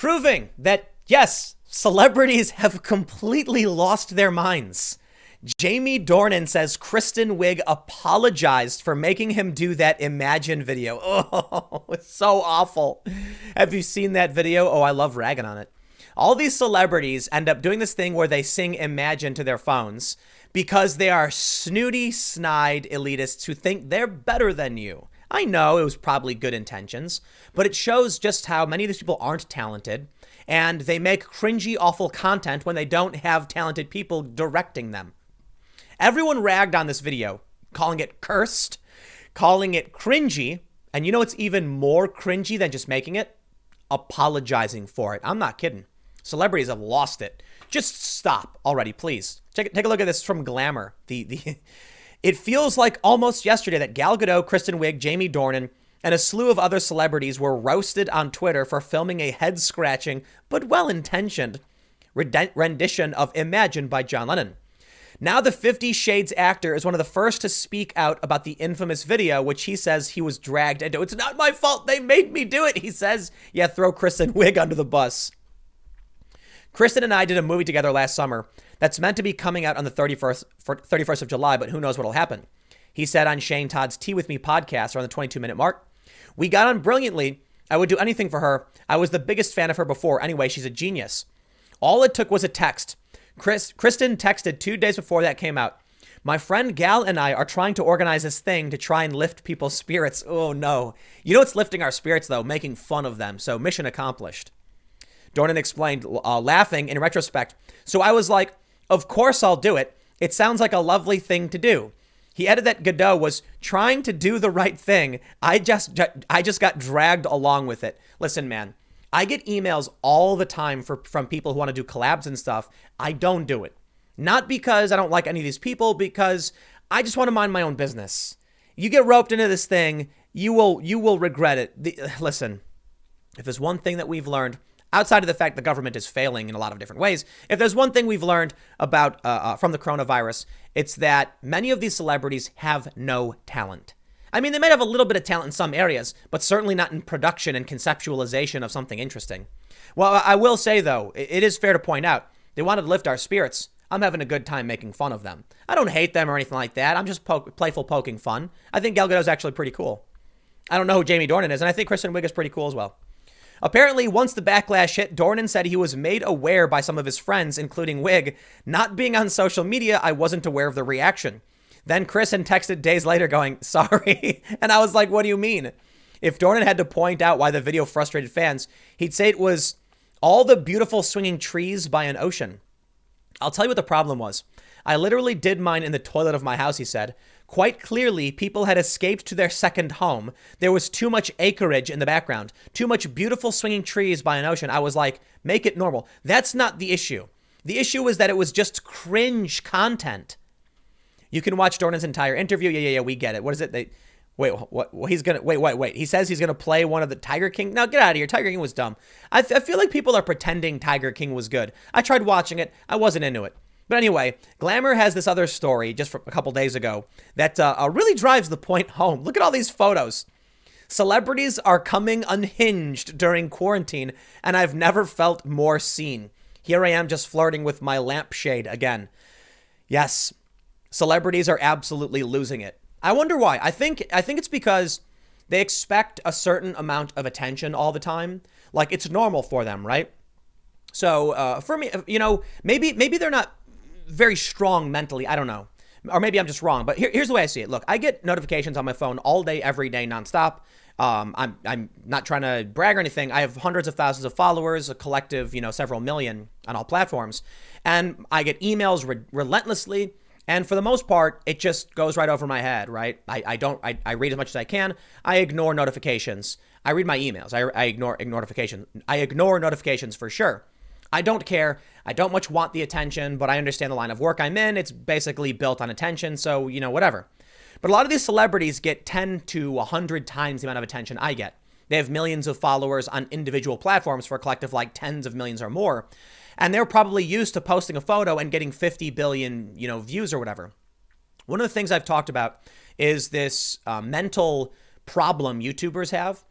proving that, yes, celebrities have completely lost their minds. Jamie Dornan says Kristen Wiig apologized for making him do that Imagine video. Oh, it's so awful. Have you seen that video? Oh, I love ragging on it. All these celebrities end up doing this thing where they sing Imagine to their phones because they are snooty, snide elitists who think they're better than you. I know it was probably good intentions, but it shows just how many of these people aren't talented, and they make cringy, awful content when they don't have talented people directing them. Everyone ragged on this video, calling it cursed, calling it cringy, and you know what's even more cringy than just making it? Apologizing for it. I'm not kidding. Celebrities have lost it. Just stop already, please. Take a look at this from Glamour. It feels like almost yesterday that Gal Gadot, Kristen Wiig, Jamie Dornan, and a slew of other celebrities were roasted on Twitter for filming a head-scratching but well-intentioned rendition of Imagine by John Lennon. Now the 50 Shades actor is one of the first to speak out about the infamous video, which he says he was dragged into. It's not my fault. They made me do it, he says. Yeah, throw Kristen Wiig under the bus. Kristen and I did a movie together last summer that's meant to be coming out on the 31st of July, but who knows what'll happen. He said on Shane Todd's Tea With Me podcast around the 22-minute mark. We got on brilliantly. I would do anything for her. I was the biggest fan of her before. Anyway, she's a genius. All it took was a text. Kristen texted 2 days before that came out. My friend Gal and I are trying to organize this thing to try and lift people's spirits. Oh, no. You know what's lifting our spirits, though? Making fun of them. So mission accomplished. Dornan explained, laughing in retrospect. So I was like, of course I'll do it. It sounds like a lovely thing to do. He added that Gadot was trying to do the right thing. I just got dragged along with it. Listen, man, I get emails all the time from people who want to do collabs and stuff. I don't do it. Not because I don't like any of these people, because I just want to mind my own business. You get roped into this thing, you will regret it. Listen, if there's one thing that we've learned, outside of the fact the government is failing in a lot of different ways, if there's one thing we've learned about from the coronavirus, it's that many of these celebrities have no talent. I mean, they might have a little bit of talent in some areas, but certainly not in production and conceptualization of something interesting. Well, I will say, though, it is fair to point out, they wanted to lift our spirits. I'm having a good time making fun of them. I don't hate them or anything like that. I'm just playful poking fun. I think Gal Gadot is actually pretty cool. I don't know who Jamie Dornan is, and I think Kristen Wiig is pretty cool as well. Apparently, once the backlash hit, Dornan said he was made aware by some of his friends, including Wiig. Not being on social media, I wasn't aware of the reaction. Then Kristen texted days later going, sorry. And I was like, what do you mean? If Dornan had to point out why the video frustrated fans, he'd say it was all the beautiful swinging trees by an ocean. I'll tell you what the problem was. I literally did mine in the toilet of my house, he said. Quite clearly, people had escaped to their second home. There was too much acreage in the background, too much beautiful swinging trees by an ocean. I was like, make it normal. That's not the issue. The issue was that it was just cringe content. You can watch Dornan's entire interview. Yeah, we get it. What is it? Wait. He says he's going to play one of the Tiger King. No, get out of here. Tiger King was dumb. I feel like people are pretending Tiger King was good. I tried watching it. I wasn't into it. But anyway, Glamour has this other story just from a couple days ago that really drives the point home. Look at all these photos. Celebrities are coming unhinged during quarantine, and I've never felt more seen. Here I am just flirting with my lampshade again. Yes, celebrities are absolutely losing it. I wonder why. I think it's because they expect a certain amount of attention all the time. Like, it's normal for them, right? So for me, maybe they're not very strong mentally. I don't know. Or maybe I'm just wrong. But here's the way I see it. Look, I get notifications on my phone all day, every day, nonstop. I'm not trying to brag or anything. I have hundreds of thousands of followers, a collective, several million on all platforms. And I get emails relentlessly. And for the most part, it just goes right over my head, right? I read as much as I can. I ignore notifications. I read my emails. I ignore notifications. I ignore notifications for sure. I don't care. I don't much want the attention, but I understand the line of work I'm in. It's basically built on attention. So, whatever. But a lot of these celebrities get 10 to 100 times the amount of attention I get. They have millions of followers on individual platforms for a collective like tens of millions or more. And they're probably used to posting a photo and getting 50 billion, views or whatever. One of the things I've talked about is this mental problem YouTubers have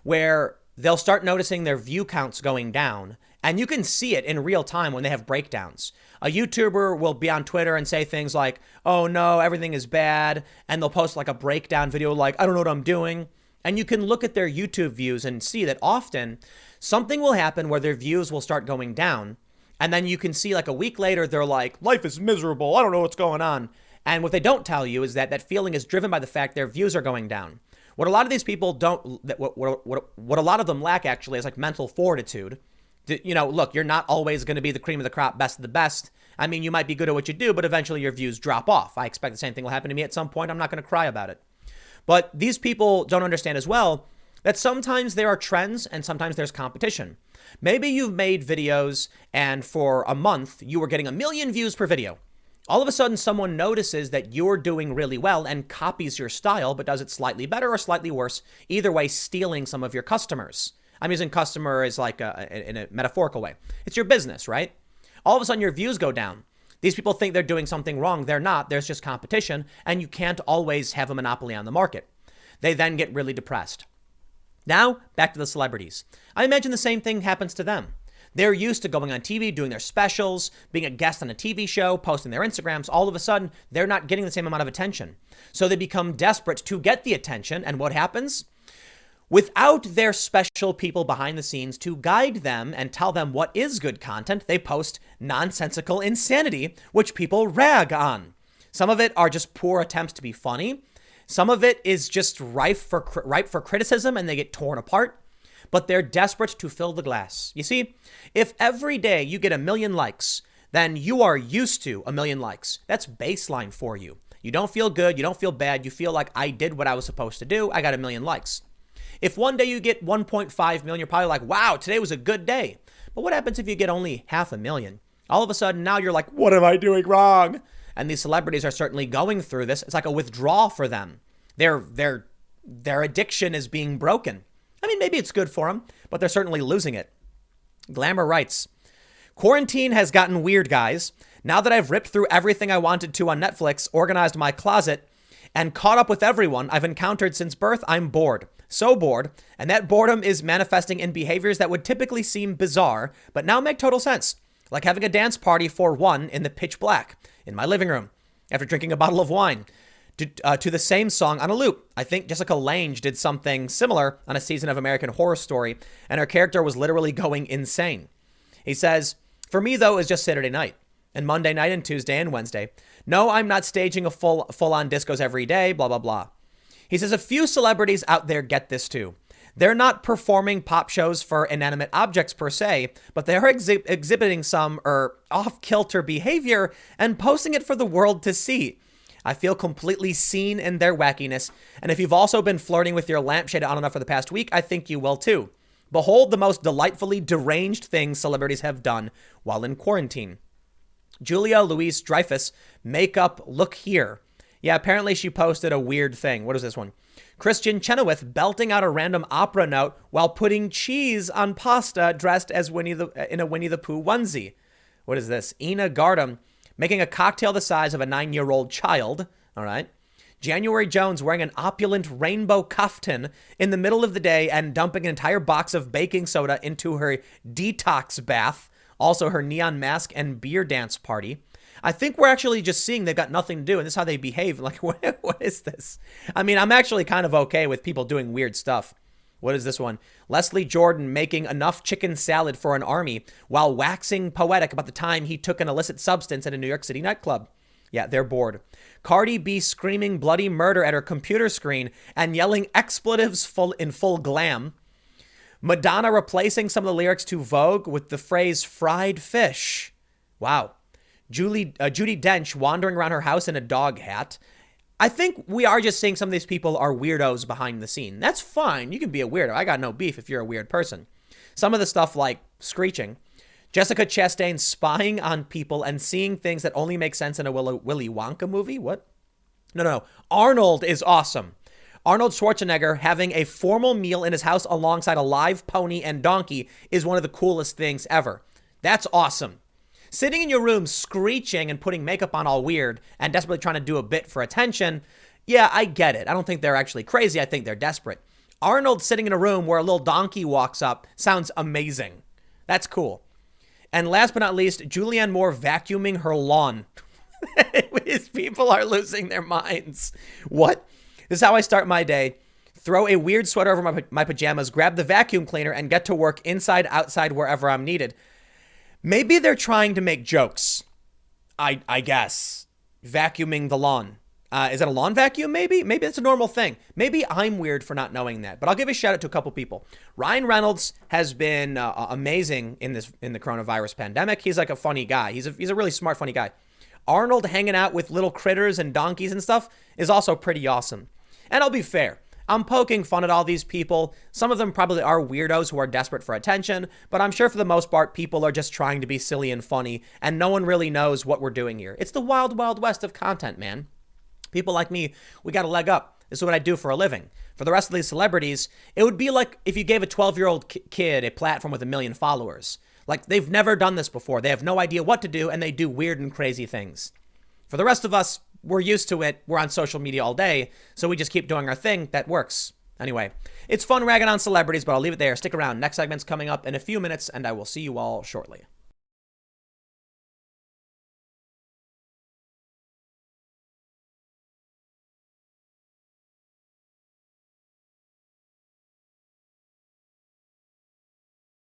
where they'll start noticing their view counts going down. And you can see it in real time when they have breakdowns. A YouTuber will be on Twitter and say things like, oh no, everything is bad. And they'll post like a breakdown video like, I don't know what I'm doing. And you can look at their YouTube views and see that often something will happen where their views will start going down. And then you can see like a week later, they're like, life is miserable. I don't know what's going on. And what they don't tell you is that that feeling is driven by the fact their views are going down. What a lot of these people don't, what a lot of them lack actually is like mental fortitude. You know, look, you're not always going to be the cream of the crop, best of the best. I mean, you might be good at what you do, but eventually your views drop off. I expect the same thing will happen to me at some point. I'm not going to cry about it. But these people don't understand as well that sometimes there are trends and sometimes there's competition. Maybe you've made videos and for a month you were getting 1 million views per video. All of a sudden someone notices that you're doing really well and copies your style, but does it slightly better or slightly worse, either way stealing some of your customers. I'm using customer as like in a metaphorical way. It's your business, right? All of a sudden your views go down. These people think they're doing something wrong. They're not. There's just competition, and you can't always have a monopoly on the market. They then get really depressed. Now, back to the celebrities. I imagine the same thing happens to them. They're used to going on TV, doing their specials, being a guest on a TV show, posting their Instagrams. All of a sudden, they're not getting the same amount of attention. So they become desperate to get the attention, and what happens? Without their special people behind the scenes to guide them and tell them what is good content, they post nonsensical insanity, which people rag on. Some of it are just poor attempts to be funny. Some of it is just ripe for criticism and they get torn apart. But they're desperate to fill the glass. You see, if every day you get 1 million likes, then you are used to 1 million likes. That's baseline for you. You don't feel good. You don't feel bad. You feel like I did what I was supposed to do. I got 1 million likes. If one day you get 1.5 million, you're probably like, wow, today was a good day. But what happens if you get only 500,000? All of a sudden, now you're like, what am I doing wrong? And these celebrities are certainly going through this. It's like a withdrawal for them. Their addiction is being broken. I mean, maybe it's good for them, but they're certainly losing it. Glamour writes, quarantine has gotten weird, guys. Now that I've ripped through everything I wanted to on Netflix, organized my closet, and caught up with everyone I've encountered since birth, I'm bored. So bored, and that boredom is manifesting in behaviors that would typically seem bizarre, but now make total sense. Like having a dance party for one in the pitch black in my living room after drinking a bottle of wine to the same song on a loop. I think Jessica Lange did something similar on a season of American Horror Story, and her character was literally going insane. He says, for me, though, it's just Saturday night and Monday night and Tuesday and Wednesday. No, I'm not staging a full-on discos every day, blah, blah, blah. He says a few celebrities out there get this too. They're not performing pop shows for inanimate objects per se, but they are exhibiting some off-kilter behavior and posting it for the world to see. I feel completely seen in their wackiness, and if you've also been flirting with your lampshade on and off for the past week, I think you will too. Behold the most delightfully deranged things celebrities have done while in quarantine. Julia Louis-Dreyfus, makeup, look here. Yeah, apparently she posted a weird thing. What is this one? Christian Chenoweth belting out a random opera note while putting cheese on pasta dressed as in a Winnie the Pooh onesie. What is this? Ina Gardam making a cocktail the size of a 9-year-old child. All right. January Jones wearing an opulent rainbow kaftan in the middle of the day and dumping an entire box of baking soda into her detox bath. Also her neon mask and beer dance party. I think we're actually just seeing they've got nothing to do, and this is how they behave. Like, what is this? I mean, I'm actually kind of okay with people doing weird stuff. What is this one? Leslie Jordan making enough chicken salad for an army while waxing poetic about the time he took an illicit substance at a New York City nightclub. Yeah, they're bored. Cardi B screaming bloody murder at her computer screen and yelling expletives in full glam. Madonna replacing some of the lyrics to Vogue with the phrase fried fish. Wow. Judi Dench wandering around her house in a dog hat. I think we are just seeing some of these people are weirdos behind the scene. That's fine. You can be a weirdo. I got no beef if you're a weird person. Some of the stuff like screeching. Jessica Chastain spying on people and seeing things that only make sense in a Willy Wonka movie. What? No. Arnold is awesome. Arnold Schwarzenegger having a formal meal in his house alongside a live pony and donkey is one of the coolest things ever. That's awesome. Sitting in your room screeching and putting makeup on all weird and desperately trying to do a bit for attention, yeah, I get it. I don't think they're actually crazy. I think they're desperate. Arnold sitting in a room where a little donkey walks up sounds amazing. That's cool. And last but not least, Julianne Moore vacuuming her lawn. These people are losing their minds. What? This is how I start my day. Throw a weird sweater over my pajamas, grab the vacuum cleaner, and get to work inside, outside, wherever I'm needed. Maybe they're trying to make jokes. I guess. Vacuuming the lawn. Is that a lawn vacuum, maybe? Maybe that's a normal thing. Maybe I'm weird for not knowing that. But I'll give a shout out to a couple people. Ryan Reynolds has been amazing in the coronavirus pandemic. He's like a funny guy. He's a really smart, funny guy. Arnold hanging out with little critters and donkeys and stuff is also pretty awesome. And I'll be fair. I'm poking fun at all these people. Some of them probably are weirdos who are desperate for attention, but I'm sure for the most part, people are just trying to be silly and funny, and no one really knows what we're doing here. It's the wild, wild west of content, man. People like me, we got a leg up. This is what I do for a living. For the rest of these celebrities, it would be like if you gave a 12-year-old kid a platform with 1 million followers. Like, they've never done this before. They have no idea what to do, and they do weird and crazy things. For the rest of us, we're used to it. We're on social media all day, so we just keep doing our thing. That works. Anyway, it's fun ragging on celebrities, but I'll leave it there. Stick around. Next segment's coming up in a few minutes, and I will see you all shortly.